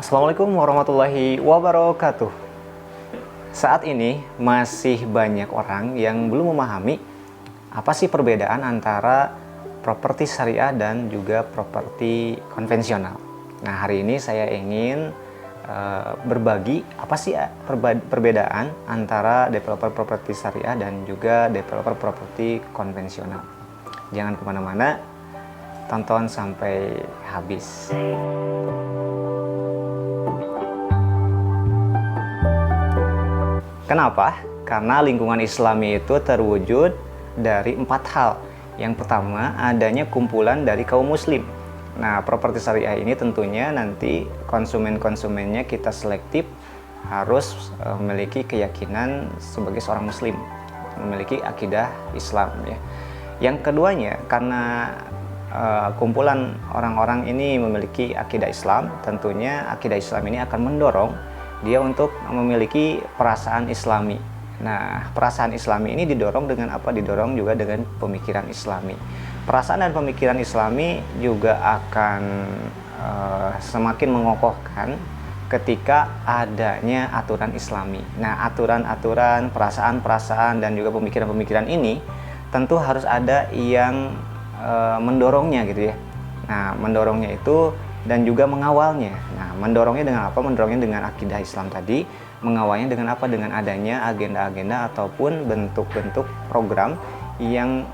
Assalamualaikum warahmatullahi wabarakatuh. Saat ini masih banyak orang yang belum memahami apa sih perbedaan antara properti syariah dan juga properti konvensional. Nah, hari ini saya ingin berbagi apa sih perbedaan antara developer properti syariah dan juga developer properti konvensional. Jangan kemana-mana, tonton sampai habis. Kenapa? Karena lingkungan Islami itu terwujud dari 4 hal. Yang pertama, adanya kumpulan dari kaum muslim. Nah, properti syariah ini tentunya nanti konsumen-konsumennya kita selektif harus memiliki keyakinan sebagai seorang muslim, memiliki akidah Islam ya. Yang keduanya, karena kumpulan orang-orang ini memiliki akidah Islam, tentunya akidah Islam ini akan mendorong dia untuk memiliki perasaan Islami. Nah, perasaan Islami ini didorong dengan apa? Didorong juga dengan pemikiran Islami. Perasaan dan pemikiran Islami juga akan semakin mengokohkan ketika adanya aturan Islami. Nah, aturan-aturan, perasaan-perasaan dan juga pemikiran-pemikiran ini tentu harus ada yang mendorongnya gitu ya. Nah, mendorongnya itu dan juga mengawalnya. Nah, mendorongnya dengan apa? Mendorongnya dengan akidah Islam tadi, mengawalnya dengan apa? Dengan adanya agenda-agenda ataupun bentuk-bentuk program yang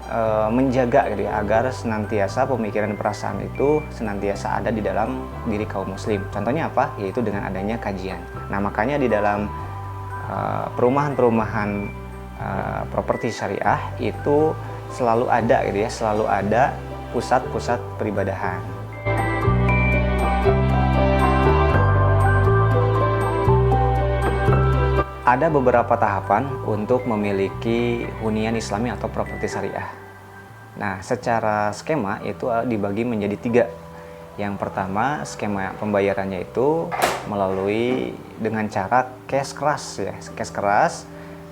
menjaga gitu ya, agar senantiasa pemikiran perasaan itu senantiasa ada di dalam diri kaum muslim. Contohnya apa? Yaitu dengan adanya kajian. Nah, makanya di dalam perumahan-perumahan properti syariah itu selalu ada gitu ya, selalu ada pusat-pusat peribadahan. Ada beberapa tahapan untuk memiliki hunian Islami atau properti syariah. Nah, secara skema itu dibagi menjadi 3. Yang pertama, skema pembayarannya itu melalui dengan cara cash keras ya, cash keras.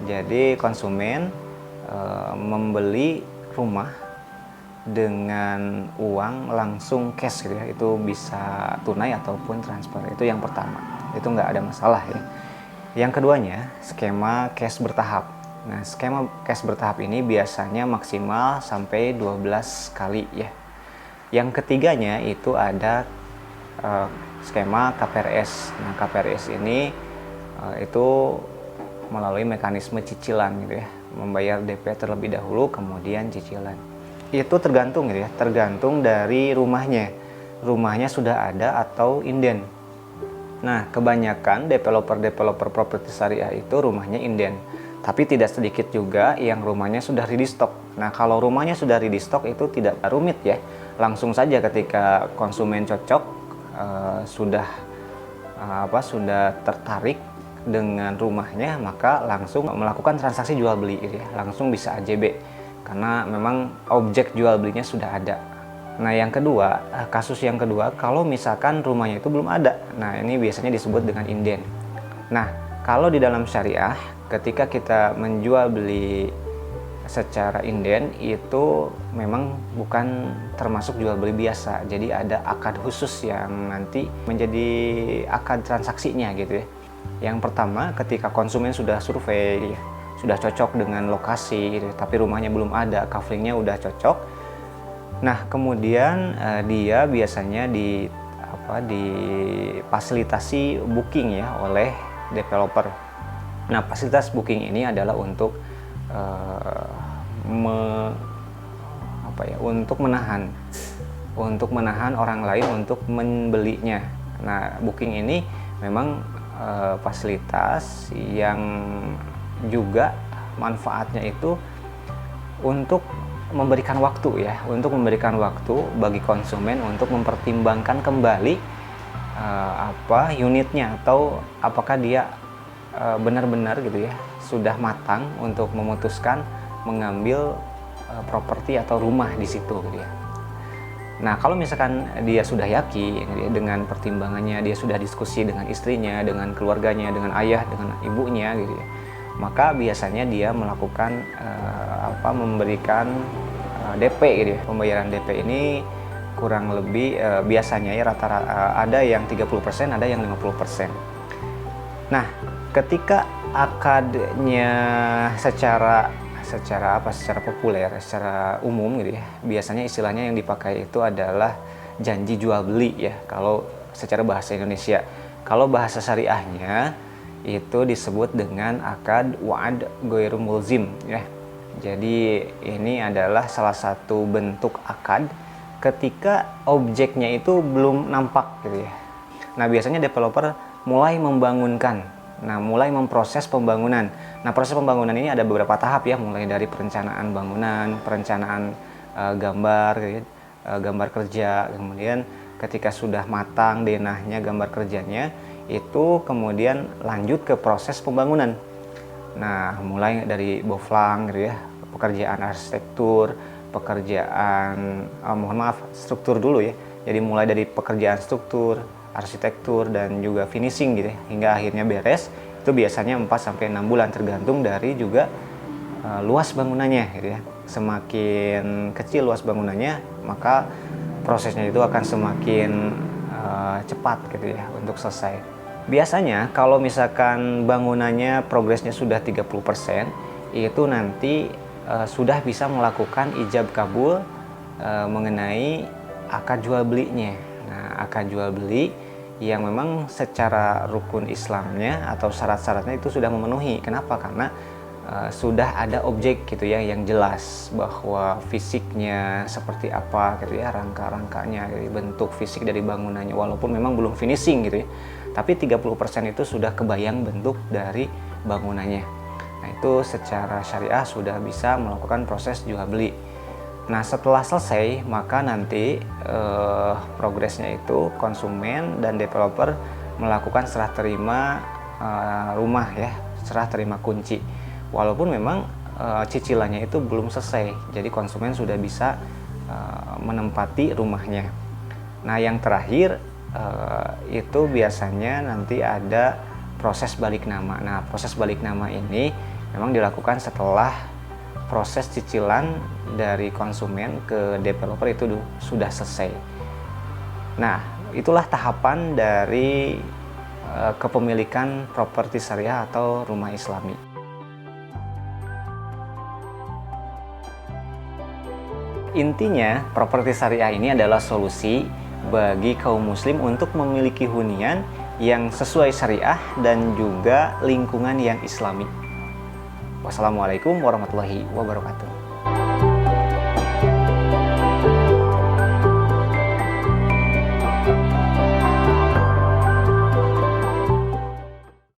Jadi konsumen membeli rumah dengan uang langsung cash gitu ya, itu bisa tunai ataupun transfer. Itu yang pertama, itu nggak ada masalah ya. Yang keduanya, skema cash bertahap. Nah, skema cash bertahap ini biasanya maksimal sampai 12 kali ya. Yang ketiganya itu ada skema KPRS. Nah, KPRS ini itu melalui mekanisme cicilan gitu ya, membayar DP terlebih dahulu kemudian cicilan. Itu tergantung gitu ya, tergantung dari rumahnya. Rumahnya sudah ada atau inden. Nah, kebanyakan developer properti syariah itu rumahnya inden. Tapi tidak sedikit juga yang rumahnya sudah ready stock. Nah, kalau rumahnya sudah ready stock itu tidak rumit ya. Langsung saja ketika konsumen cocok, sudah tertarik dengan rumahnya, maka langsung melakukan transaksi jual beli gitu ya. Langsung bisa AJB. Karena memang objek jual belinya sudah ada. Nah, yang kedua, kasus yang kedua, kalau misalkan rumahnya itu belum ada. Nah, ini biasanya disebut dengan inden. Nah, kalau di dalam syariah, ketika kita menjual beli secara inden, itu memang bukan termasuk jual beli biasa. Jadi ada akad khusus yang nanti menjadi akad transaksinya gitu ya. Yang pertama, ketika konsumen sudah survei, sudah cocok dengan lokasi, gitu, tapi rumahnya belum ada, coveringnya udah cocok. Nah, kemudian dia biasanya difasilitasi booking ya oleh developer. Nah, fasilitas booking ini adalah untuk menahan orang lain untuk membelinya. Nah, booking ini memang fasilitas yang juga manfaatnya itu untuk memberikan waktu ya, untuk memberikan waktu bagi konsumen untuk mempertimbangkan kembali unitnya, atau apakah dia benar-benar gitu ya sudah matang untuk memutuskan mengambil properti atau rumah di situ gitu ya. Nah, kalau misalkan dia sudah yakin dengan pertimbangannya, dia sudah diskusi dengan istrinya, dengan keluarganya, dengan ayah, dengan ibunya gitu ya, maka biasanya dia melakukan memberikan DP gitu ya. Pembayaran DP ini kurang lebih biasanya ya rata-rata ada yang 30%, ada yang 50%. Nah, ketika akadnya secara populer, secara umum gitu ya, biasanya istilahnya yang dipakai itu adalah janji jual beli ya, kalau secara bahasa Indonesia. Kalau bahasa syariahnya itu disebut dengan akad wa'ad ghairu mulzim ya. Jadi ini adalah salah satu bentuk akad ketika objeknya itu belum nampak gitu ya. Nah, biasanya developer mulai membangunkan, mulai memproses pembangunan. Nah, proses pembangunan ini ada beberapa tahap ya, mulai dari perencanaan bangunan, perencanaan gambar gitu ya, gambar kerja, kemudian ketika sudah matang denahnya gambar kerjanya, itu kemudian lanjut ke proses pembangunan. Nah, mulai dari boflang gitu ya, pekerjaan arsitektur, pekerjaan struktur dulu ya. Jadi mulai dari pekerjaan struktur, arsitektur, dan juga finishing gitu ya, hingga akhirnya beres. Itu biasanya 4-6 bulan tergantung dari juga luas bangunannya gitu ya. Semakin kecil luas bangunannya, maka prosesnya itu akan semakin cepat gitu ya untuk selesai. Biasanya kalau misalkan bangunannya progresnya sudah 30%, itu nanti sudah bisa melakukan ijab kabul mengenai akad jual belinya. Nah, akad jual beli yang memang secara rukun Islamnya atau syarat-syaratnya itu sudah memenuhi. Kenapa? Karena sudah ada objek gitu ya yang jelas bahwa fisiknya seperti apa gitu ya, rangka-rangkanya, gitu, bentuk fisik dari bangunannya, walaupun memang belum finishing gitu ya. Tapi 30% itu sudah kebayang bentuk dari bangunannya. Nah, itu secara syariah sudah bisa melakukan proses jual beli. Nah, setelah selesai, maka nanti progresnya itu konsumen dan developer melakukan serah terima rumah ya, serah terima kunci. Walaupun memang cicilannya itu belum selesai, jadi konsumen sudah bisa menempati rumahnya. Nah, yang terakhir itu biasanya nanti ada proses balik nama. Nah, proses balik nama ini memang dilakukan setelah proses cicilan dari konsumen ke developer itu sudah selesai. Nah, itulah tahapan dari kepemilikan properti syariah atau rumah Islami. Intinya, properti syariah ini adalah solusi bagi kaum muslim untuk memiliki hunian yang sesuai syariah dan juga lingkungan yang Islami. Wassalamualaikum warahmatullahi wabarakatuh.